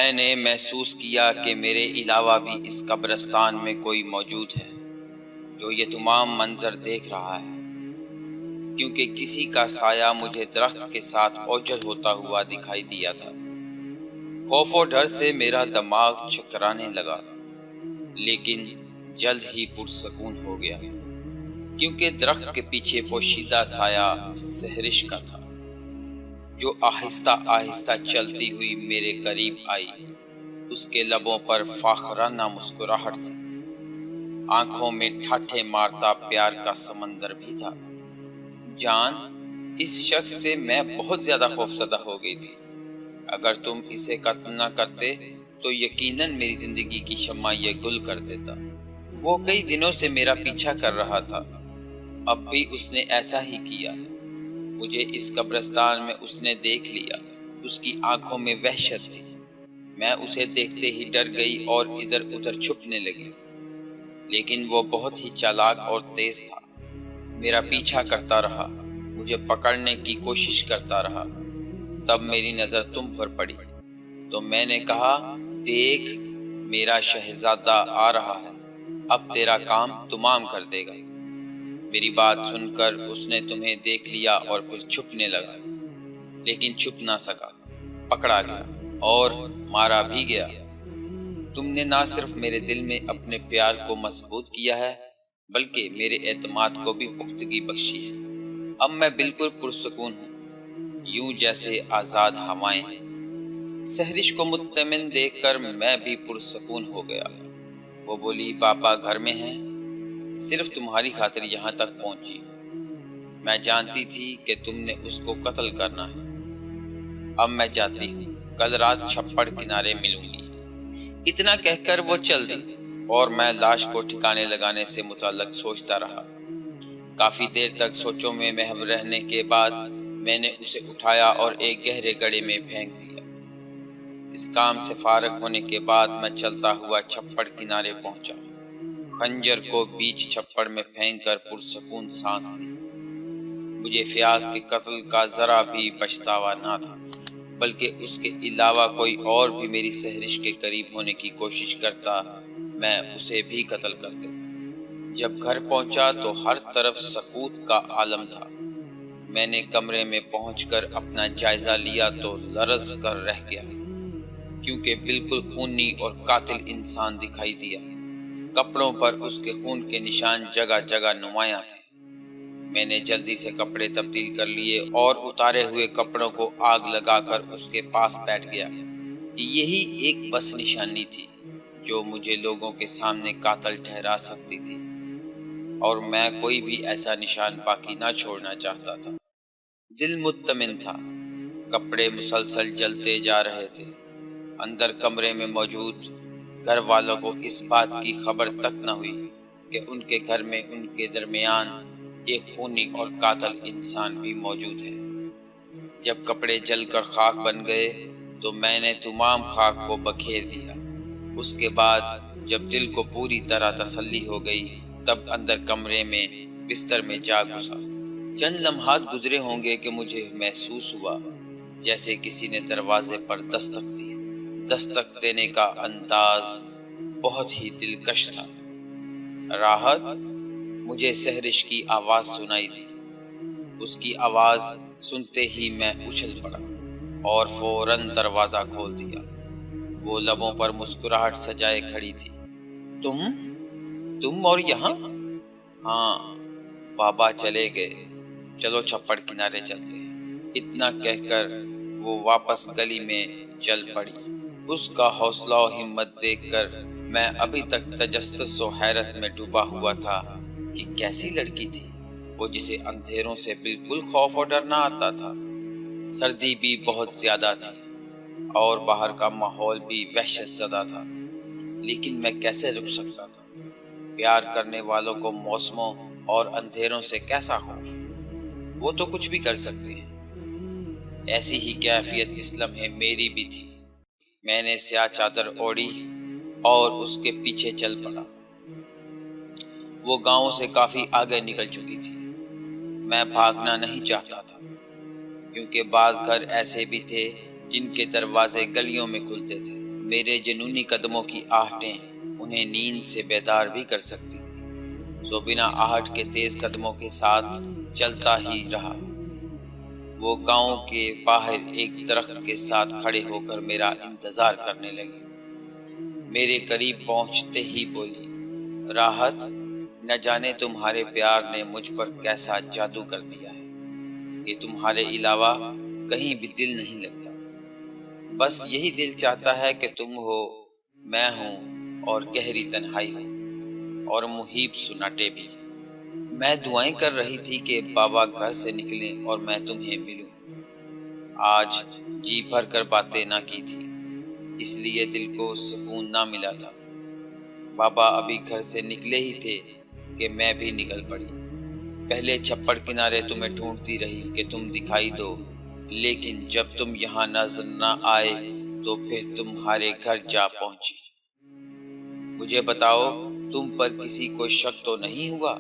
میں نے محسوس کیا کہ میرے علاوہ بھی اس قبرستان میں کوئی موجود ہے جو یہ تمام منظر دیکھ رہا ہے، کیونکہ کسی کا سایہ مجھے درخت کے ساتھ اوجھل ہوتا ہوا دکھائی دیا تھا۔ خوف و ڈر سے میرا دماغ چکرانے لگا، لیکن جلد ہی پرسکون ہو گیا، کیونکہ درخت کے پیچھے پوشیدہ سایہ سحرش کا تھا، جو آہستہ آہستہ چلتی ہوئی میرے قریب آئی۔ اس کے لبوں پر فاخرانہ مسکراہٹ تھی، آنکھوں میں ٹھاٹھے مارتا پیار کا سمندر بھی تھا۔ جان، اس شخص سے میں بہت زیادہ خوفزدہ ہو گئی تھی۔ اگر تم اسے قتل نہ کرتے تو یقیناً میری زندگی کی شمع یہ گل کر دیتا۔ وہ کئی دنوں سے میرا پیچھا کر رہا تھا، اب بھی اس نے ایسا ہی کیا۔ مجھے اس قبرستان میں اس نے دیکھ لیا۔ اس کی آنکھوں میں وحشت تھی۔ میں اسے دیکھتے ہی ڈر گئی اور ادھر ادھر چھپنے لگی، لیکن وہ بہت ہی چالاک اور تیز تھا۔ میرا پیچھا کرتا رہا، مجھے پکڑنے کی کوشش کرتا رہا۔ تب میری نظر تم پر پڑی تو میں نے کہا، دیکھ، میرا شہزادہ آ رہا ہے، اب تیرا کام تمام کر دے گا۔ میری بات سن کر اس نے تمہیں دیکھ لیا اور پھر چھپنے لگا، لیکن چھپ نہ سکا، پکڑا گیا اور مارا بھی گیا۔ تم نے نہ صرف میرے دل میں اپنے پیار کو مضبوط کیا ہے، بلکہ میرے اعتماد کو بھی پختگی بخشی ہے۔ اب میں بالکل پرسکون ہوں، یوں جیسے آزاد ہوائیں ہیں۔ سحرش کو مطمئن دیکھ کر میں بھی پرسکون ہو گیا۔ وہ بولی، پاپا گھر میں ہیں، صرف تمہاری خاطر یہاں تک پہنچی۔ میں جانتی تھی کہ تم نے اس کو قتل کرنا ہے۔ اب میں جاتی ہوں، کل رات چھپڑ کنارے ملوں گی۔ اتنا کہہ کر وہ چل دی اور میں لاش کو ٹھکانے لگانے سے متعلق سوچتا رہا۔ کافی دیر تک سوچوں میں محو رہنے کے بعد میں نے اسے اٹھایا اور ایک گہرے گڑھے میں پھینک دیا۔ اس کام سے فارغ ہونے کے بعد میں چلتا ہوا چھپڑ کنارے پہنچا۔ خنجر کو بیچ چھپڑ میں پھینک کر پرسکون سانس لی۔ مجھے فیاض کے قتل کا ذرا بھی پچھتاوا نہ تھا، بلکہ اس کے علاوہ کوئی اور بھی میری سحرش کے قریب ہونے کی کوشش کرتا، میں اسے بھی قتل کر دیتا۔ جب گھر پہنچا تو ہر طرف سکوت کا عالم تھا۔ میں نے کمرے میں پہنچ کر اپنا جائزہ لیا تو لرز کر رہ گیا، کیونکہ بالکل خونی اور قاتل انسان دکھائی دیا۔ کپڑوں پر اس کے خون کے نشان جگہ جگہ نمایاں تھے۔ میں نے جلدی سے کپڑے تبدیل کر لیے اور اتارے ہوئے کپڑوں کو آگ لگا کر اس کے پاس بیٹھ گیا۔ یہی ایک بس نشانی تھی جو مجھے لوگوں کے سامنے قاتل ٹھہرا سکتی تھی، اور میں کوئی بھی ایسا نشان باقی نہ چھوڑنا چاہتا تھا۔ دل مطمئن تھا، کپڑے مسلسل جلتے جا رہے تھے۔ اندر کمرے میں موجود گھر والوں کو اس بات کی خبر تک نہ ہوئی کہ ان کے گھر میں ان کے درمیان ایک خونی اور قاتل انسان بھی موجود ہے۔ جب کپڑے جل کر خاک بن گئے تو میں نے تمام خاک کو بکھیر دیا۔ اس کے بعد جب دل کو پوری طرح تسلی ہو گئی، تب اندر کمرے میں بستر میں جا گھسا۔ چند لمحات گزرے ہوں گے کہ مجھے محسوس ہوا جیسے کسی نے دروازے پر دستک دی۔ دستک دینے کا انداز بہت ہی دلکش تھا۔ راحت، مجھے سحرش کی آواز سنائی دی۔ اس کی آواز سنتے ہی میں اچھل پڑا اور فوراً دروازہ کھول دیا۔ وہ لبوں پر مسکراہٹ سجائے کھڑی تھی۔ تم اور یہاں؟ ہاں، بابا چلے گئے، چلو چھپڑ کنارے چلتے ہیں۔ اتنا کہہ کر وہ واپس گلی میں چل پڑی۔ اس کا حوصلہ و ہمت دیکھ کر میں ابھی تک تجسس و حیرت میں ڈوبا ہوا تھا کہ کیسی لڑکی تھی وہ، جسے اندھیروں سے بالکل خوف و ڈر نہ آتا تھا۔ سردی بھی بہت زیادہ تھی اور باہر کا ماحول بھی وحشت زدہ تھا، لیکن میں کیسے رک سکتا تھا؟ پیار کرنے والوں کو موسموں اور اندھیروں سے کیسا خوف؟ وہ تو کچھ بھی کر سکتے ہیں۔ ایسی ہی کیفیت اس لمحے میری بھی تھی۔ میں نے سیاہ چادر اوڑھی اور اس کے پیچھے چل پڑا۔ وہ گاؤں سے کافی آگے نکل چکی تھی۔ میں بھاگنا نہیں چاہتا تھا، کیونکہ بعض گھر ایسے بھی تھے جن کے دروازے گلیوں میں کھلتے تھے۔ میرے جنونی قدموں کی آہٹیں انہیں نیند سے بیدار بھی کر سکتی تھی، سو بنا آہٹ کے تیز قدموں کے ساتھ چلتا ہی رہا۔ وہ گاؤں کے باہر ایک درخت کے ساتھ کھڑے ہو کر میرا انتظار کرنے لگے۔ میرے قریب پہنچتے ہی بولی، راحت، نہ جانے تمہارے پیار نے مجھ پر کیسا جادو کر دیا ہے کہ تمہارے علاوہ کہیں بھی دل نہیں لگتا۔ بس یہی دل چاہتا ہے کہ تم ہو، میں ہوں، اور گہری تنہائی ہو، اور محیب سناٹے بھی۔ میں دعائیں کر رہی تھی کہ بابا گھر سے نکلیں اور میں تمہیں ملوں۔ آج جی بھر کر باتیں نہ کی تھی، اس لیے دل کو سکون نہ ملا تھا۔ بابا ابھی گھر سے نکلے ہی تھے کہ میں بھی نکل پڑی۔ پہلے چھپڑ کنارے تمہیں ڈھونڈتی رہی کہ تم دکھائی دو، لیکن جب تم یہاں نظر نہ آئے تو پھر تمہارے گھر جا پہنچی۔ مجھے بتاؤ، تم پر کسی کو شک تو نہیں ہوا؟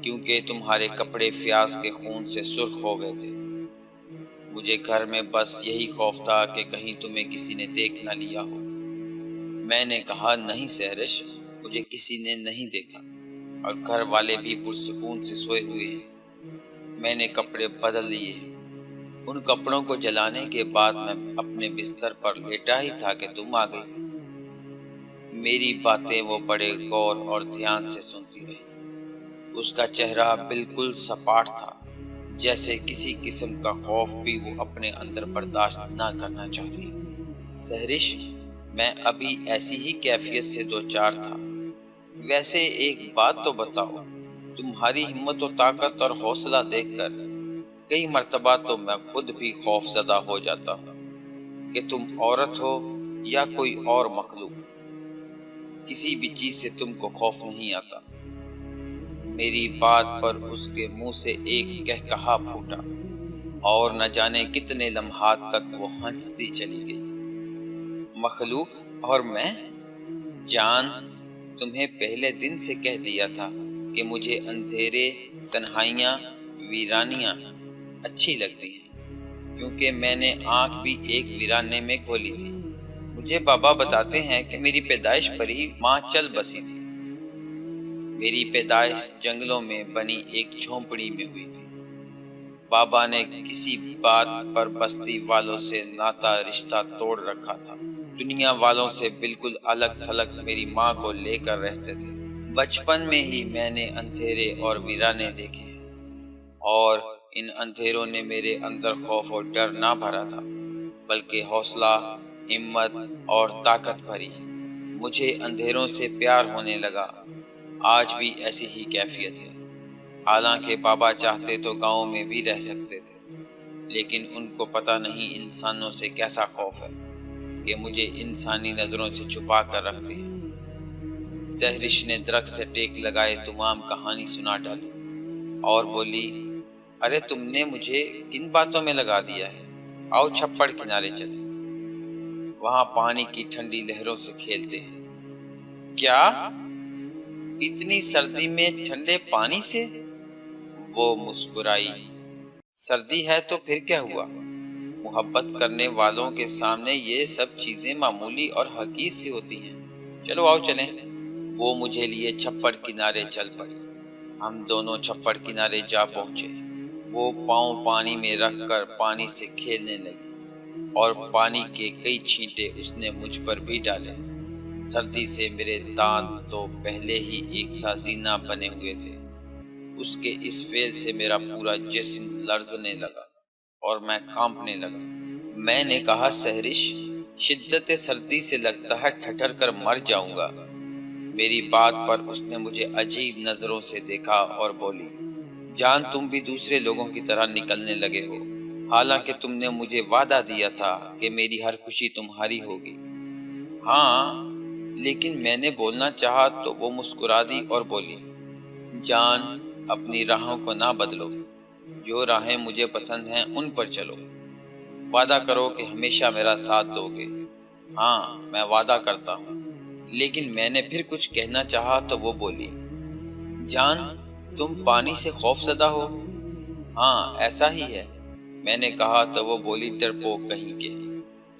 کیونکہ تمہارے کپڑے فیاض کے خون سے سرخ ہو گئے تھے۔ مجھے گھر میں بس یہی خوف تھا کہ کہیں تمہیں کسی نے دیکھ نہ لیا ہو۔ میں نے کہا، نہیں سحرش، مجھے کسی نے نہیں دیکھا، اور گھر والے بھی پرسکون سے سوئے ہوئے ہیں۔ میں نے کپڑے بدل لیے۔ ان کپڑوں کو جلانے کے بعد میں اپنے بستر پر لیٹا ہی تھا کہ تم آ گئی۔ میری باتیں وہ بڑے غور اور دھیان سے سنتی رہی۔ اس کا چہرہ بالکل سپاٹ تھا، جیسے کسی قسم کا خوف بھی وہ اپنے اندر برداشت نہ کرنا چاہتی۔ سحرش، میں ابھی ایسی ہی کیفیت سے دوچار تھا۔ ویسے ایک بات تو بتاؤ، تمہاری ہمت و طاقت اور حوصلہ دیکھ کر کئی مرتبہ تو میں خود بھی خوف زدہ ہو جاتا ہوں کہ تم عورت ہو یا کوئی اور مخلوق۔ کسی بھی چیز سے تم کو خوف نہیں آتا۔ میری بات پر اس کے منہ سے ایک کہکہا پھوٹا، اور نہ جانے کتنے لمحات تک وہ ہنستی چلی گئی۔ مخلوق اور میں؟ جان، تمہیں پہلے دن سے کہہ دیا تھا کہ مجھے اندھیرے، تنہائیاں، ویرانیاں اچھی لگتی ہیں، کیونکہ میں نے آنکھ بھی ایک ویرانے میں کھولی تھی۔ مجھے بابا بتاتے ہیں کہ میری پیدائش پر ہی ماں چل بسی تھی۔ میری پیدائش جنگلوں میں بنی ایک جھونپڑی میں ہوئی تھی۔ بابا نے کسی بات پر بستی والوں سے ناتا رشتہ توڑ رکھا تھا۔ دنیا والوں سے بالکل الگ تھلگ میری ماں کو لے کر رہتے تھے۔ بچپن میں ہی میں نے اندھیرے اور ویرانے دیکھے ہیں، اور ان اندھیروں نے میرے اندر خوف اور ڈر نہ بھرا تھا، بلکہ حوصلہ، ہمت اور طاقت بھری۔ مجھے اندھیروں سے پیار ہونے لگا۔ آج بھی ایسی ہی کیفیت ہے۔ حالانکہ بابا چاہتے تو گاؤں میں بھی رہ سکتے تھے، لیکن ان کو پتہ نہیں انسانوں سے کیسا خوف ہے کہ مجھے انسانی نظروں سے چھپا کر رکھتے ہیں۔ سحرش نے درخت سے ٹیک لگائے تمام کہانی سنا ڈالی اور بولی، ارے تم نے مجھے کن باتوں میں لگا دیا ہے؟ آؤ چھپڑ کنارے چلیں، وہاں پانی کی ٹھنڈی لہروں سے کھیلتے ہیں۔ کیا؟ اتنی سردی میں ٹھنڈے پانی سے؟ وہ مسکرائی۔ سردی ہے تو پھر کیا ہوا؟ محبت کرنے والوں کے سامنے یہ سب چیزیں معمولی اور حقیر سی ہوتی ہیں۔ چلو آؤ چلیں۔ وہ مجھے لیے چھپڑ کنارے چل پڑی۔ ہم دونوں چھپڑ کنارے جا پہنچے۔ وہ پاؤں پانی میں رکھ کر پانی سے کھیلنے لگی، اور پانی کے کئی چھینٹے اس نے مجھ پر بھی ڈالے۔ سردی سے میرے دانت تو پہلے ہی ایک سا زینہ بنے ہوئے تھے۔ اس کے اس فعل سے میرا پورا جسم لرزنے لگا اور میں کانپنے لگا۔ میں نے کہا، سحرش، شدت سردی سے لگتا ہے ٹھٹر کر مر جاؤں گا۔ میری بات پر اس نے مجھے عجیب نظروں سے دیکھا اور بولی، جان، تم بھی دوسرے لوگوں کی طرح نکلنے لگے ہو، حالانکہ تم نے مجھے وعدہ دیا تھا کہ میری ہر خوشی تمہاری ہوگی۔ ہاں، لیکن میں نے بولنا چاہا تو وہ مسکرا دی اور بولی، جان، اپنی راہوں کو نہ بدلو، جو راہیں مجھے پسند ہیں ان پر چلو۔ وعدہ کرو کہ ہمیشہ میرا ساتھ دو گے۔ ہاں، میں وعدہ کرتا ہوں۔ لیکن میں نے پھر کچھ کہنا چاہا تو وہ بولی، جان، تم پانی سے خوف زدہ ہو؟ ہاں، ایسا ہی ہے۔ میں نے کہا تو وہ بولی، ڈرپوک کہیں کے،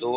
2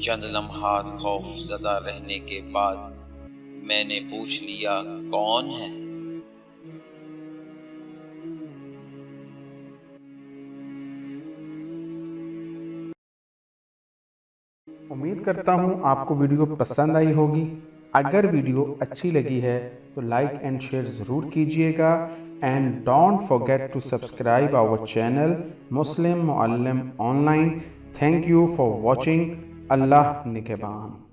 چند لمحات خوف زدہ رہنے کے بعد میں نے پوچھ لیا کون ہے؟ امید کرتا ہوں آپ کو ویڈیو پسند آئی ہوگی۔ اگر ویڈیو اچھی لگی ہے تو لائک اینڈ شیئر ضرور کیجئے گا and don't forget to subscribe our channel Muslim Muallim online. Thank you for watching. اللہ نگہبان۔